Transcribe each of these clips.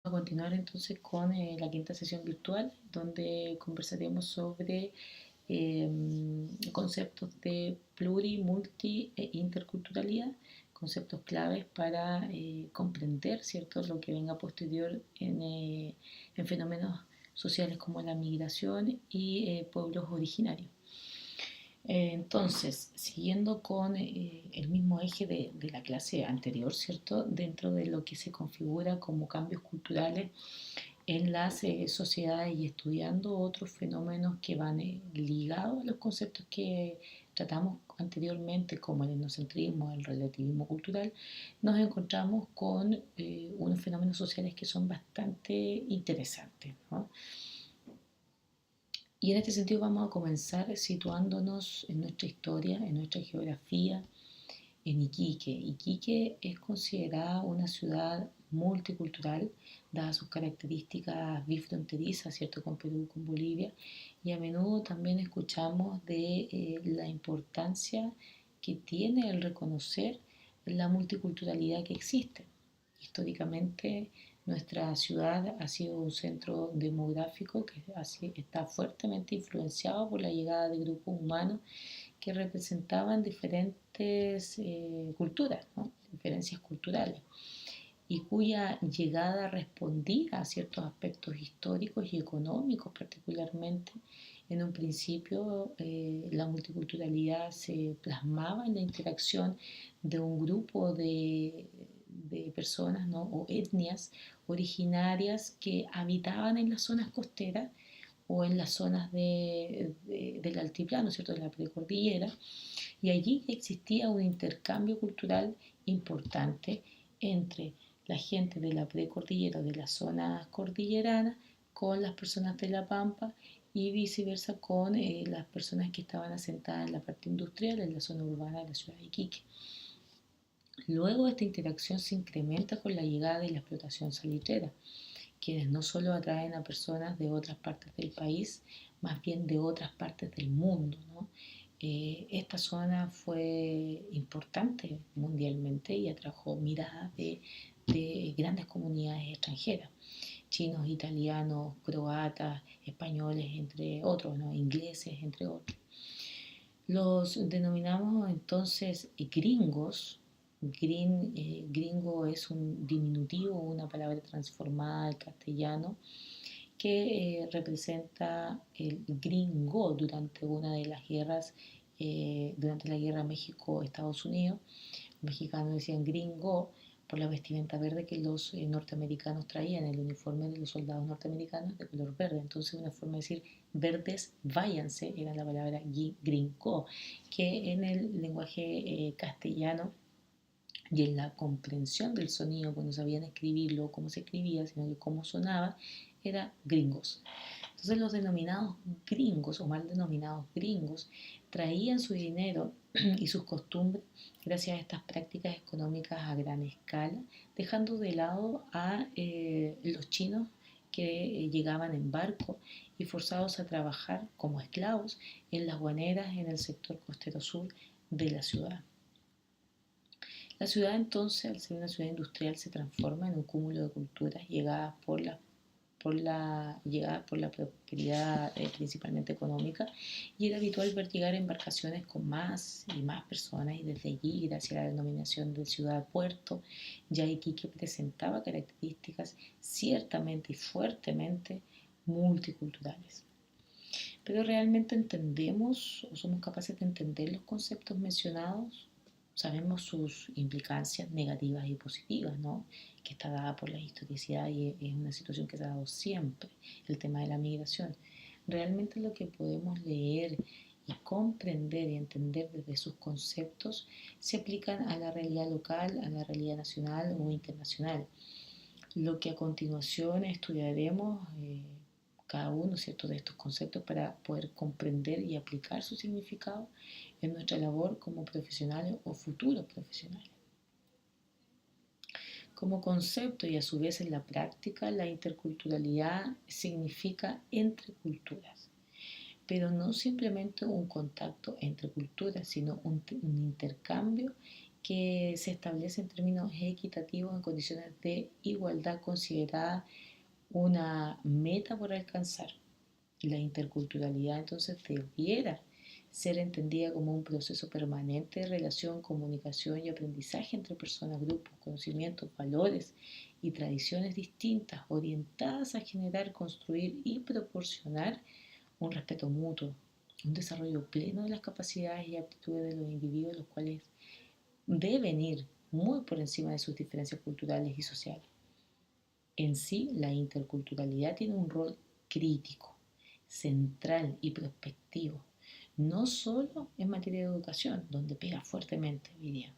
A continuar entonces con la quinta sesión virtual, donde conversaremos sobre conceptos de pluri, multi e interculturalidad, conceptos claves para comprender, ¿cierto?, lo que venga posterior en fenómenos sociales como la migración y pueblos originarios. Entonces, siguiendo con el mismo eje de la clase anterior, ¿cierto? Dentro de lo que se configura como cambios culturales en las sociedades y estudiando otros fenómenos que van ligados a los conceptos que tratamos anteriormente, como el etnocentrismo, el relativismo cultural, nos encontramos con unos fenómenos sociales que son bastante interesantes, ¿no? Y en este sentido vamos a comenzar situándonos en nuestra historia, en nuestra geografía, en Iquique. Iquique es considerada una ciudad multicultural, dadas sus características bifronterizas, ¿cierto?, con Perú, con Bolivia, y a menudo también escuchamos de la importancia que tiene el reconocer la multiculturalidad que existe. Históricamente, nuestra ciudad ha sido un centro demográfico que está fuertemente influenciado por la llegada de grupos humanos que representaban diferentes culturas, ¿no?, diferencias culturales, y cuya llegada respondía a ciertos aspectos históricos y económicos particularmente. En un principio la multiculturalidad se plasmaba en la interacción de un grupo de personas, ¿no?, o etnias originarias que habitaban en las zonas costeras o en las zonas del altiplano, ¿cierto?, de la precordillera, y allí existía un intercambio cultural importante entre la gente de la precordillera o de las zonas cordilleranas con las personas de la Pampa y viceversa con las personas que estaban asentadas en la parte industrial, en la zona urbana de la ciudad de Iquique. Luego esta interacción se incrementa con la llegada de la explotación salitrera, quienes no solo atraen a personas de otras partes del país, más bien de otras partes del mundo, ¿no? Esta zona fue importante mundialmente y atrajo miradas de grandes comunidades extranjeras, chinos, italianos, croatas, españoles, entre otros, ¿no?, ingleses, entre otros. Los denominamos entonces gringos. Gringo es un diminutivo, una palabra transformada al castellano que representa el gringo durante una de las guerras, durante la guerra México-Estados Unidos. Los mexicanos decían gringo por la vestimenta verde que los norteamericanos traían, el uniforme de los soldados norteamericanos de color verde. Entonces una forma de decir verdes, váyanse, era la palabra gringo, que en el lenguaje castellano y en la comprensión del sonido, cuando sabían escribirlo, cómo se escribía, sino que cómo sonaba, era gringos. Entonces los denominados gringos o mal denominados gringos traían su dinero y sus costumbres gracias a estas prácticas económicas a gran escala, dejando de lado a los chinos que llegaban en barco y forzados a trabajar como esclavos en las guaneras en el sector costero sur de la ciudad. La ciudad entonces, al ser una ciudad industrial, se transforma en un cúmulo de culturas llegadas por la prosperidad principalmente económica, y era habitual ver llegar embarcaciones con más y más personas, y desde allí, gracias a la denominación de ciudad-puerto, ya Iquique presentaba características ciertamente y fuertemente multiculturales. Pero realmente entendemos o somos capaces de entender los conceptos mencionados. Sabemos sus implicancias negativas y positivas, ¿no?, que está dada por la historicidad y es una situación que se ha dado siempre, el tema de la migración. Realmente lo que podemos leer y comprender y entender desde sus conceptos se aplican a la realidad local, a la realidad nacional o internacional. Lo que a continuación estudiaremos cada uno, ¿cierto?, de estos conceptos para poder comprender y aplicar su significado en nuestra labor como profesionales o futuros profesionales. Como concepto y a su vez en la práctica, la interculturalidad significa entre culturas, pero no simplemente un contacto entre culturas, sino un intercambio que se establece en términos equitativos en condiciones de igualdad considerada una meta por alcanzar. La interculturalidad entonces debiera ser entendida como un proceso permanente de relación, comunicación y aprendizaje entre personas, grupos, conocimientos, valores y tradiciones distintas, orientadas a generar, construir y proporcionar un respeto mutuo, un desarrollo pleno de las capacidades y aptitudes de los individuos, los cuales deben ir muy por encima de sus diferencias culturales y sociales. En sí, la interculturalidad tiene un rol crítico, central y prospectivo, no solo en materia de educación, donde pega fuertemente hoy día,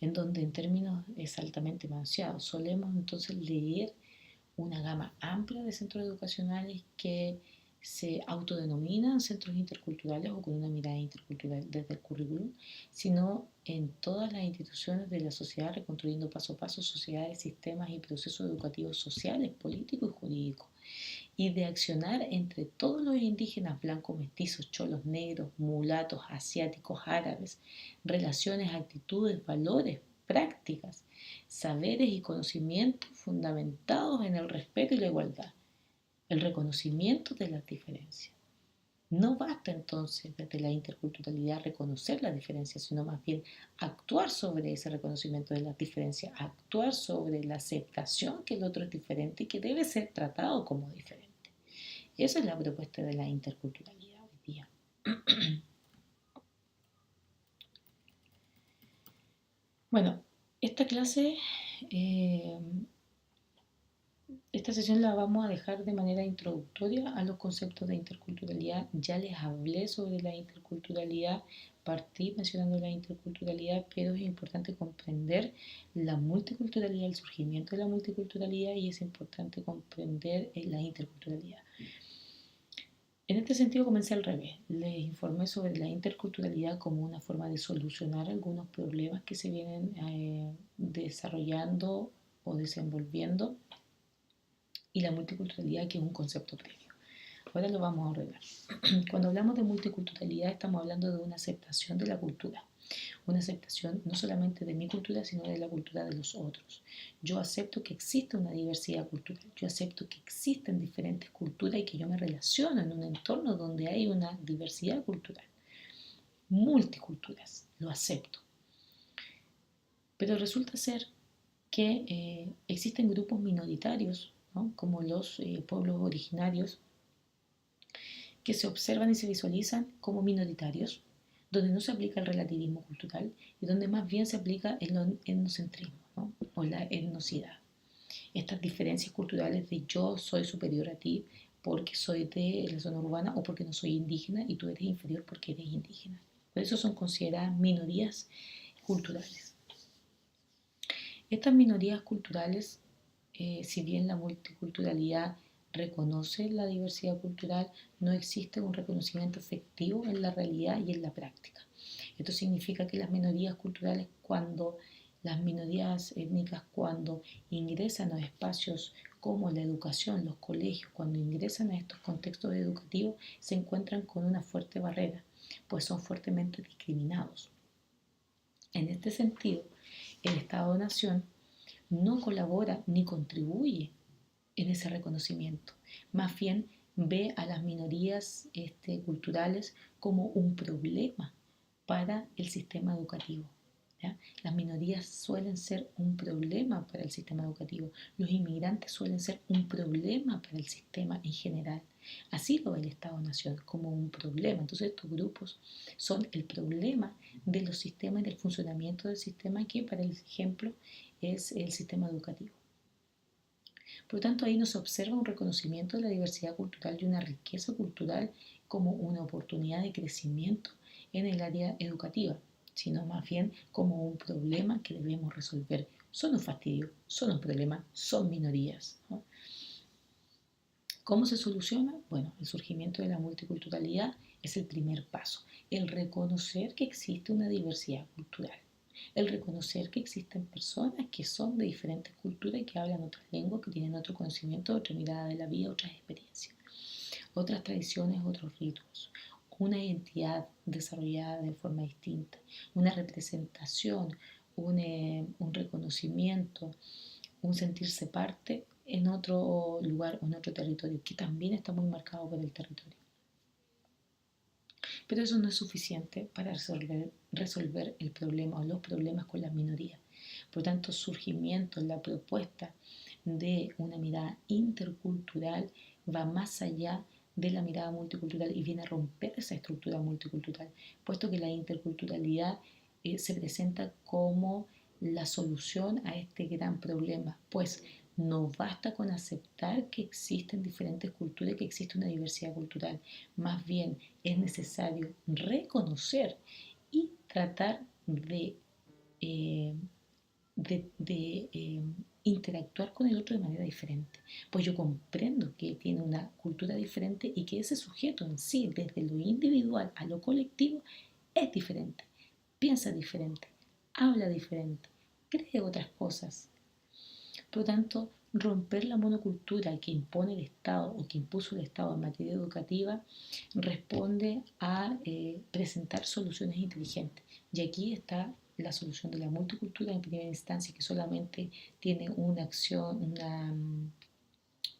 en donde en términos es altamente manoseado. Solemos entonces leer una gama amplia de centros educacionales que se autodenominan centros interculturales o con una mirada intercultural desde el currículum, sino en todas las instituciones de la sociedad, reconstruyendo paso a paso sociedades, sistemas y procesos educativos sociales, políticos y jurídicos, y de accionar entre todos los indígenas blancos, mestizos, cholos, negros, mulatos, asiáticos, árabes, relaciones, actitudes, valores, prácticas, saberes y conocimientos fundamentados en el respeto y la igualdad, el reconocimiento de las diferencias. No basta entonces desde la interculturalidad reconocer las diferencias, sino más bien actuar sobre ese reconocimiento de las diferencias, actuar sobre la aceptación que el otro es diferente y que debe ser tratado como diferente. Esa es la propuesta de la interculturalidad hoy día. Bueno, esta clase, eh, esta sesión la vamos a dejar de manera introductoria a los conceptos de interculturalidad. Ya les hablé sobre la interculturalidad, partí mencionando la interculturalidad, pero es importante comprender la multiculturalidad, el surgimiento de la multiculturalidad, y es importante comprender la interculturalidad. En este sentido comencé al revés. Les informé sobre la interculturalidad como una forma de solucionar algunos problemas que se vienen desarrollando o desenvolviendo, y la multiculturalidad, que es un concepto previo. Ahora lo vamos a ordenar. Cuando hablamos de multiculturalidad estamos hablando de una aceptación de la cultura, una aceptación no solamente de mi cultura, sino de la cultura de los otros. Yo acepto que existe una diversidad cultural, yo acepto que existen diferentes culturas y que yo me relaciono en un entorno donde hay una diversidad cultural, multiculturas, lo acepto. Pero resulta ser que existen grupos minoritarios, ¿no?, como los pueblos originarios, que se observan y se visualizan como minoritarios, donde no se aplica el relativismo cultural y donde más bien se aplica el etnocentrismo, ¿no?, o la etnocidad. Estas diferencias culturales de yo soy superior a ti porque soy de la zona urbana o porque no soy indígena y tú eres inferior porque eres indígena. Por eso son consideradas minorías culturales. Estas minorías culturales, si bien la multiculturalidad reconoce la diversidad cultural, no existe un reconocimiento efectivo en la realidad y en la práctica. Esto significa que las minorías culturales, las minorías étnicas, cuando ingresan a espacios como la educación, los colegios, cuando ingresan a estos contextos educativos, se encuentran con una fuerte barrera, pues son fuertemente discriminados. En este sentido, el Estado-Nación no colabora ni contribuye en ese reconocimiento. Más bien ve a las minorías culturales como un problema para el sistema educativo, ¿ya? Las minorías suelen ser un problema para el sistema educativo. Los inmigrantes suelen ser un problema para el sistema en general. Así lo ve el Estado-Nación, como un problema. Entonces estos grupos son el problema de los sistemas y del funcionamiento del sistema, que para el ejemplo es el sistema educativo. Por lo tanto, ahí nos observa un reconocimiento de la diversidad cultural y una riqueza cultural como una oportunidad de crecimiento en el área educativa, sino más bien como un problema que debemos resolver. Son un fastidio, son un problema, son minorías, ¿no? ¿Cómo se soluciona? Bueno, el surgimiento de la multiculturalidad es el primer paso, el reconocer que existe una diversidad cultural, el reconocer que existen personas que son de diferentes culturas y que hablan otras lenguas, que tienen otro conocimiento, otra mirada de la vida, otras experiencias, otras tradiciones, otros ritos, una identidad desarrollada de forma distinta, una representación, un reconocimiento, un sentirse parte en otro lugar o en otro territorio, que también está muy marcado por el territorio. Pero eso no es suficiente para resolver el problema o los problemas con las minorías. Por tanto, surgimiento, la propuesta de una mirada intercultural va más allá de la mirada multicultural y viene a romper esa estructura multicultural, puesto que la interculturalidad se presenta como la solución a este gran problema, pues no basta con aceptar que existen diferentes culturas y que existe una diversidad cultural, más bien es necesario reconocer y tratar eh, de interactuar con el otro de manera diferente. Pues yo comprendo que tiene una cultura diferente y que ese sujeto en sí, desde lo individual a lo colectivo, es diferente, piensa diferente, habla diferente, cree otras cosas. Por lo tanto, romper la monocultura que impone el Estado o que impuso el Estado en materia educativa responde a presentar soluciones inteligentes. Y aquí está la solución de la multicultura en primera instancia, que solamente tiene una acción,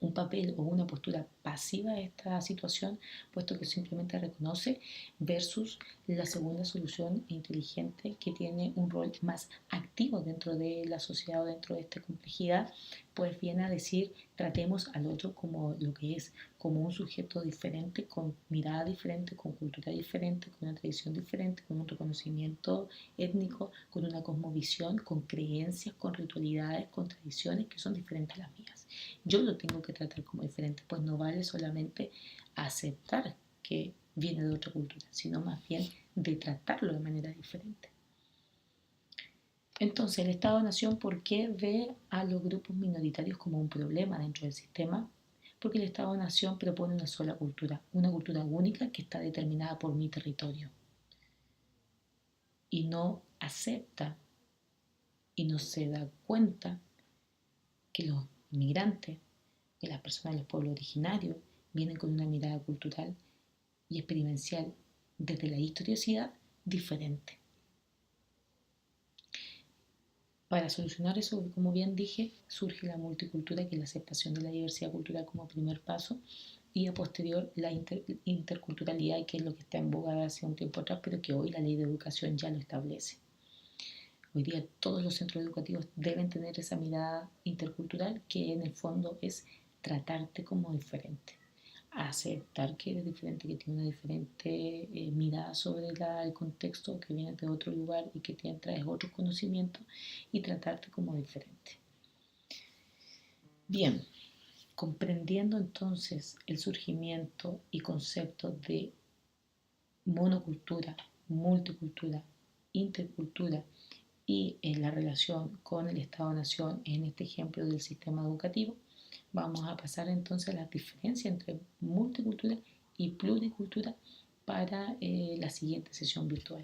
un papel o una postura pasiva a esta situación, puesto que simplemente reconoce, versus la segunda solución inteligente que tiene un rol más activo dentro de la sociedad o dentro de esta complejidad, pues viene a decir, tratemos al otro como lo que es, como un sujeto diferente, con mirada diferente, con cultura diferente, con una tradición diferente, con un reconocimiento étnico, con una cosmovisión, con creencias, con ritualidades, con tradiciones que son diferentes a las mías. Yo lo tengo que tratar como diferente, pues no vale solamente aceptar que viene de otra cultura, sino más bien de tratarlo de manera diferente. Entonces, el Estado-Nación, ¿por qué ve a los grupos minoritarios como un problema dentro del sistema? Porque el Estado-Nación propone una cultura única que está determinada por mi territorio y no acepta y no se da cuenta que los inmigrantes, que las personas de los pueblos originarios vienen con una mirada cultural y experiencial desde la historiosidad diferente. Para solucionar eso, como bien dije, surge la multicultura, que es la aceptación de la diversidad cultural como primer paso, y a posterior la interculturalidad, que es lo que está en boga hace un tiempo atrás, pero que hoy la ley de educación ya lo establece. Hoy día todos los centros educativos deben tener esa mirada intercultural, que en el fondo es tratarte como diferente, aceptar que eres diferente, que tienes una diferente mirada sobre el contexto, que vienes de otro lugar y que traes otros conocimientos, y tratarte como diferente. Bien, comprendiendo entonces el surgimiento y concepto de monocultura, multicultura, intercultura y en la relación con el Estado-Nación en este ejemplo del sistema educativo, vamos a pasar entonces a la diferencia entre multicultura y pluricultura para la siguiente sesión virtual.